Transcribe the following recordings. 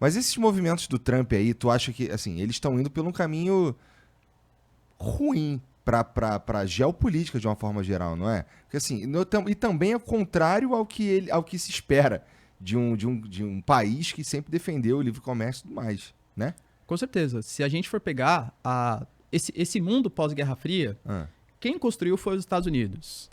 Mas esses movimentos do Trump aí, tu acha que, assim, eles estão indo por um caminho ruim pra geopolítica de uma forma geral, não é? Porque assim, e também é contrário ao que se espera de um país que sempre defendeu o livre comércio e tudo mais, né? Com certeza. Se a gente for pegar esse mundo pós-Guerra Fria, quem construiu foi os Estados Unidos.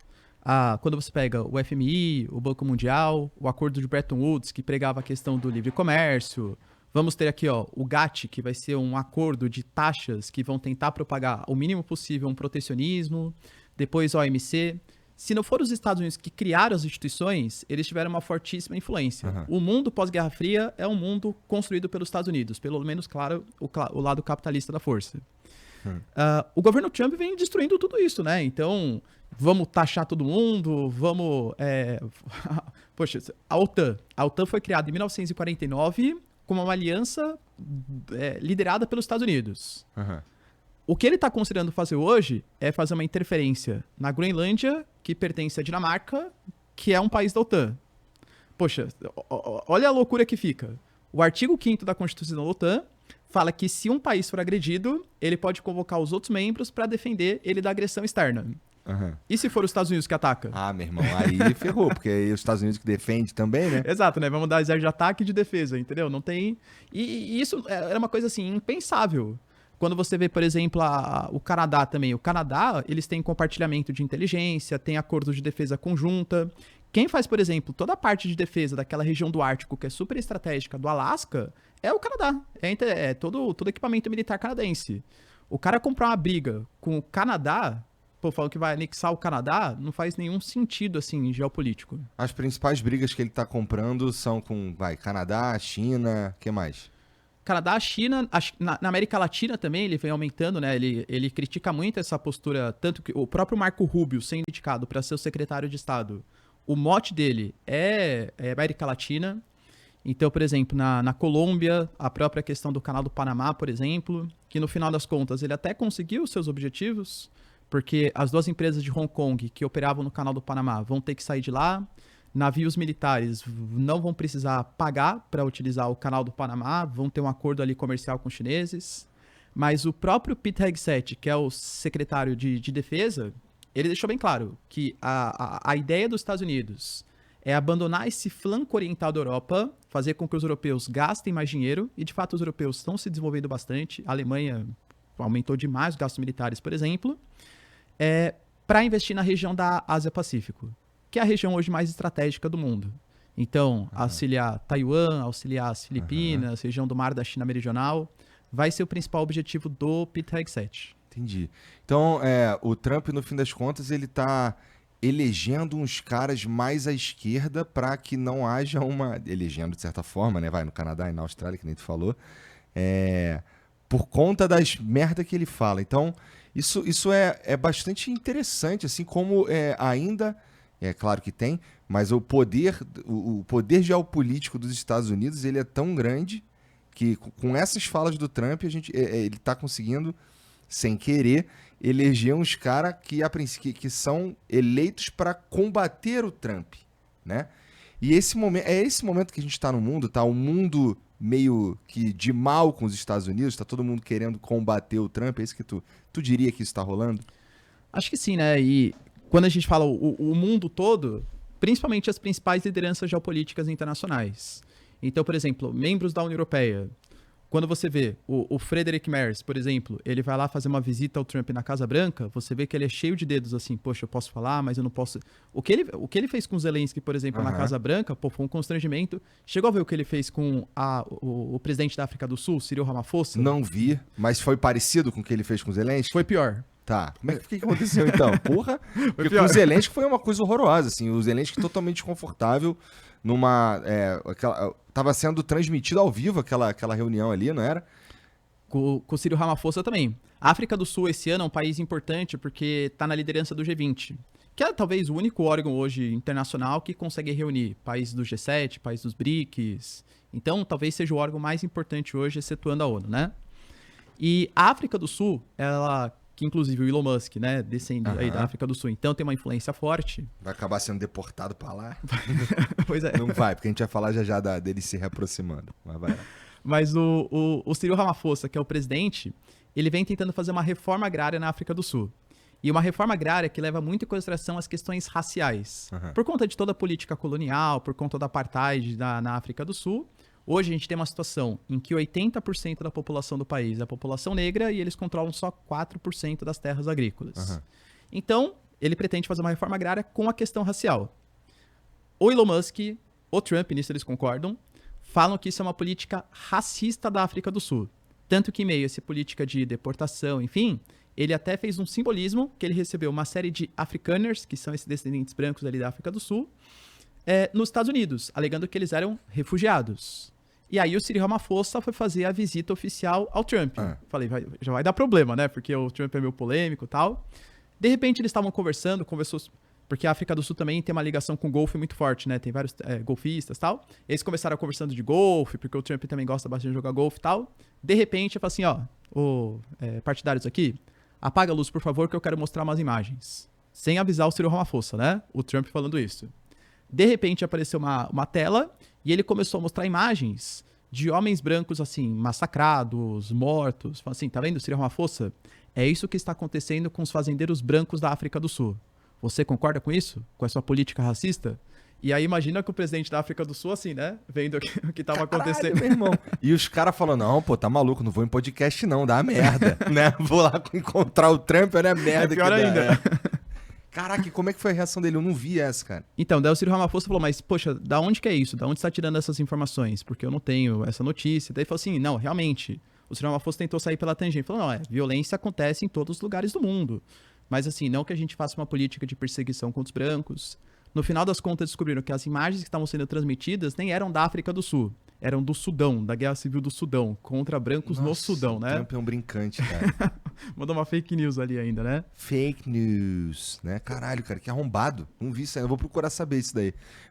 Quando você pega o FMI, o Banco Mundial, o Acordo de Bretton Woods, que pregava a questão do livre comércio. Vamos ter aqui o GATT, que vai ser um acordo de taxas que vão tentar propagar o mínimo possível um protecionismo. Depois a OMC. Se não for os Estados Unidos que criaram as instituições, eles tiveram uma fortíssima influência. O mundo pós-Guerra Fria é um mundo construído pelos Estados Unidos, pelo menos, claro, o lado capitalista da força. O governo Trump vem destruindo tudo isso, né? Então, vamos taxar todo mundo, vamos... Poxa, a OTAN. A OTAN foi criada em 1949 como uma aliança liderada pelos Estados Unidos. O que ele está considerando fazer hoje é fazer uma interferência na Groenlândia, que pertence à Dinamarca, que é um país da OTAN. Poxa, olha a loucura que fica. O artigo 5º da Constituição da OTAN fala que se um país for agredido, ele pode convocar os outros membros para defender ele da agressão externa. E se for os Estados Unidos que ataca? Meu irmão, aí ferrou, porque aí os Estados Unidos que defende também, né? Exato, né? Vamos dar exército de ataque e de defesa, entendeu? Não tem... E isso era uma coisa, assim, impensável. Quando você vê, por exemplo, o Canadá também. O Canadá, eles têm compartilhamento de inteligência, tem acordos de defesa conjunta. Quem faz, por exemplo, toda a parte de defesa daquela região do Ártico, que é super estratégica, do Alasca, é o Canadá. É todo equipamento militar canadense. O cara comprar uma briga com o Canadá, falando que vai anexar o Canadá, não faz nenhum sentido, assim, geopolítico. As principais brigas que ele tá comprando são com, Canadá, China, o que mais? Canadá, China, na América Latina também ele vem aumentando, né? Ele critica muito essa postura, tanto que o próprio Marco Rubio, sendo indicado para ser o secretário de Estado, o mote dele é América Latina. Então, por exemplo, na Colômbia, a própria questão do Canal do Panamá, por exemplo, que no final das contas ele até conseguiu os seus objetivos, porque as duas empresas de Hong Kong que operavam no Canal do Panamá vão ter que sair de lá. Navios militares não vão precisar pagar para utilizar o Canal do Panamá, vão ter um acordo ali comercial com os chineses. Mas o próprio Pete Hegseth, que é o secretário de defesa, ele deixou bem claro que a ideia dos Estados Unidos é abandonar esse flanco oriental da Europa, fazer com que os europeus gastem mais dinheiro, e de fato os europeus estão se desenvolvendo bastante. A Alemanha aumentou demais os gastos militares, por exemplo, para investir na região da Ásia-Pacífico, que é a região hoje mais estratégica do mundo. Então, auxiliar Taiwan, auxiliar as Filipinas, região do Mar da China Meridional, vai ser o principal objetivo do Pete Hegseth. Entendi. Então, o Trump, no fim das contas, ele tá elegendo uns caras mais à esquerda para que não haja elegendo de certa forma, né? Vai no Canadá e na Austrália, que nem tu falou, por conta das merda que ele fala. Então, isso é bastante interessante, assim como ainda... É claro que tem, mas o poder geopolítico dos Estados Unidos ele é tão grande que com essas falas do Trump ele está conseguindo, sem querer, eleger uns caras que são eleitos para combater o Trump, né? E esse momento que a gente está no mundo, tá? O mundo meio que de mal com os Estados Unidos, tá todo mundo querendo combater o Trump, é isso que tu diria que isso está rolando? Acho que sim, né? E quando a gente fala o mundo todo, principalmente as principais lideranças geopolíticas internacionais. Então, por exemplo, membros da União Europeia. Quando você vê o Friedrich Merz, por exemplo, ele vai lá fazer uma visita ao Trump na Casa Branca, você vê que ele é cheio de dedos assim, poxa, eu posso falar, mas eu não posso... O que ele fez com o Zelensky, por exemplo, na Casa Branca, foi um constrangimento. Chegou a ver o que ele fez com o presidente da África do Sul, Cyril Ramaphosa? Não vi, mas foi parecido com o que ele fez com o Zelensky? Foi pior. Tá, o que aconteceu então? Porra, porque com o Zelensky foi uma coisa horrorosa, assim, o Zelensky totalmente desconfortável tava sendo transmitido ao vivo aquela reunião ali, não era? Com o Cyril Ramaphosa também. A África do Sul esse ano é um país importante porque tá na liderança do G20, que é talvez o único órgão hoje internacional que consegue reunir países do G7, países dos BRICS. Então, talvez seja o órgão mais importante hoje, excetuando a ONU, né? E a África do Sul, que inclusive o Elon Musk, né, descende aí da África do Sul, então tem uma influência forte. Vai acabar sendo deportado pra lá? Pois é. Não vai, porque a gente vai falar já dele se reaproximando, mas vai lá. Mas o Cyril Ramaphosa, que é o presidente, ele vem tentando fazer uma reforma agrária na África do Sul. E uma reforma agrária que leva muito em consideração as questões raciais. Por conta de toda a política colonial, por conta da apartheid na África do Sul, hoje a gente tem uma situação em que 80% da população do país é a população negra e eles controlam só 4% das terras agrícolas. Então, ele pretende fazer uma reforma agrária com a questão racial. O Elon Musk, o Trump, nisso eles concordam, falam que isso é uma política racista da África do Sul. Tanto que, em meio a essa política de deportação, enfim, ele até fez um simbolismo que ele recebeu uma série de afrikaners, que são esses descendentes brancos ali da África do Sul, nos Estados Unidos, alegando que eles eram refugiados. E aí o Cyril Ramaphosa foi fazer a visita oficial ao Trump. Falei, já vai dar problema, né? Porque o Trump é meio polêmico e tal. De repente eles estavam conversou, porque a África do Sul também tem uma ligação com o golfe muito forte, né? Tem vários golfistas e tal. Eles começaram conversando de golfe, porque o Trump também gosta bastante de jogar golfe e tal. De repente, eu falei assim, partidários aqui, apaga a luz, por favor, que eu quero mostrar umas imagens. Sem avisar o Cyril Ramaphosa, né? O Trump falando isso. De repente, apareceu uma tela e ele começou a mostrar imagens de homens brancos, assim, massacrados, mortos. Falando assim, tá vendo, Cyril Ramaphosa? É isso que está acontecendo com os fazendeiros brancos da África do Sul. Você concorda com isso? Com a sua política racista? E aí imagina que o presidente da África do Sul, assim, né? Vendo o que tava acontecendo. Meu irmão. E os caras falando, não, pô, tá maluco, não vou em podcast não, dá merda, né? Vou lá encontrar o Trump, olha a merda pior que ainda. Caraca, e como é que foi a reação dele? Eu não vi essa, cara. Então, daí o Cyril Ramaphosa falou, mas, poxa, da onde que é isso? Da onde você tá tirando essas informações? Porque eu não tenho essa notícia. Daí ele falou assim, não, realmente, o Cyril Ramaphosa tentou sair pela tangente. Falou, não, violência acontece em todos os lugares do mundo. Mas assim, não que a gente faça uma política de perseguição contra os brancos. No final das contas, descobriram que as imagens que estavam sendo transmitidas nem eram da África do Sul. Eram do Sudão, da Guerra Civil do Sudão, contra brancos no Sudão, né? O Trump é um brincante, cara. Mandou uma fake news ali ainda, né? Fake news, né? Caralho, cara, que arrombado. Não vi isso aí, eu vou procurar saber isso daí.